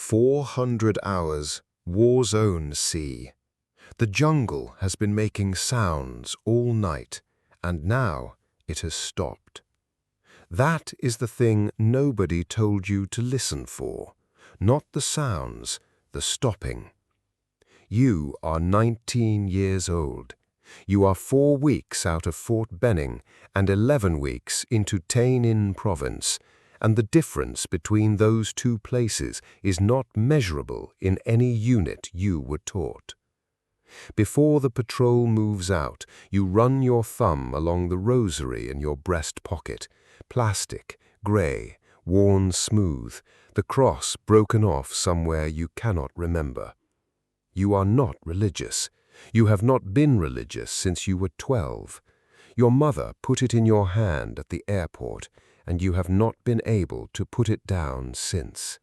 400 hours, war zone C. The jungle has been making sounds all night, and now it has stopped. That is the thing nobody told you to listen for, not the sounds, the stopping. You are 19 years old. You are 4 weeks out of Fort Benning and 11 weeks into Tay Ninh province, and the difference between those two places is not measurable in any unit you were taught. Before the patrol moves out, you run your thumb along the rosary in your breast pocket, plastic, grey, worn smooth, the cross broken off somewhere you cannot remember. You are not religious. You have not been religious since you were 12. Your mother put it in your hand at the airport, and you have not been able to put it down since.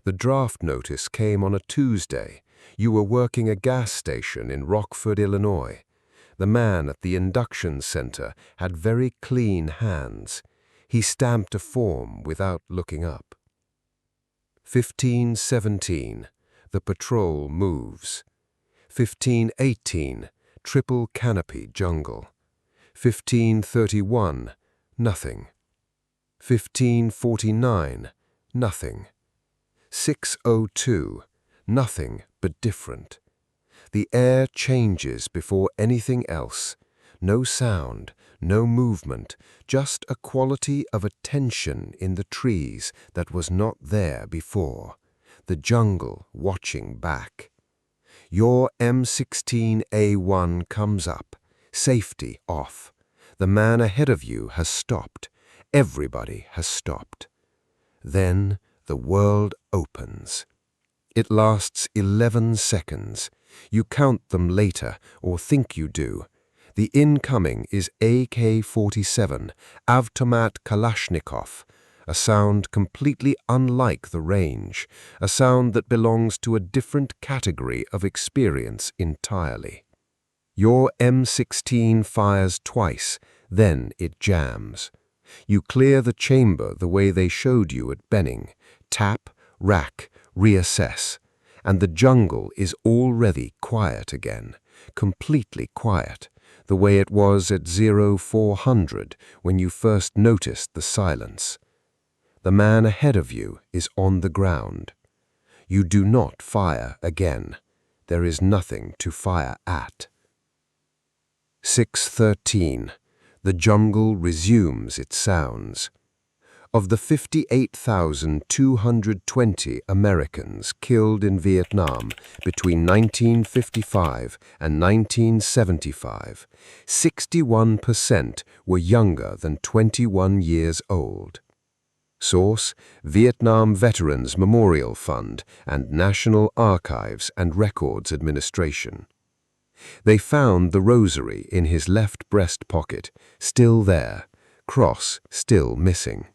The draft notice came on a Tuesday. You were working a gas station in Rockford, Illinois. The man at the induction center had very clean hands. He stamped a form without looking up. 15:17. The patrol moves. 15:18. Triple-canopy jungle. 15:31. Nothing. 15:49. Nothing. 6:02. Nothing but different. The air changes before anything else. No sound, no movement, just a quality of attention in the trees that was not there before. The jungle watching back. Your M16A1 comes up, safety off. The man ahead of you has stopped. Everybody has stopped. Then the world opens. It lasts 11 seconds. You count them later, or think you do. The incoming is AK-47, Avtomat Kalashnikov, a sound completely unlike the range, a sound that belongs to a different category of experience entirely. Your M16 fires twice, then it jams. You clear the chamber the way they showed you at Benning, tap, rack, reassess, and the jungle is already quiet again, completely quiet, the way it was at 0400 when you first noticed the silence. The man ahead of you is on the ground. You do not fire again. There is nothing to fire at. 6:13. The jungle resumes its sounds. Of the 58,220 Americans killed in Vietnam between 1955 and 1975, 61% were younger than 21 years old. Source: Vietnam Veterans Memorial Fund and National Archives and Records Administration. They found the rosary in his left breast pocket, still there, cross still missing.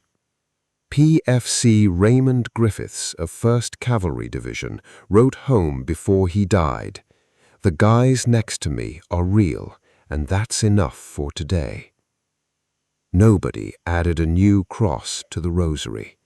PFC Raymond Griffiths of 1st Cavalry Division wrote home before he died, "The guys next to me are real, and that's enough for today." Nobody added a new cross to the rosary.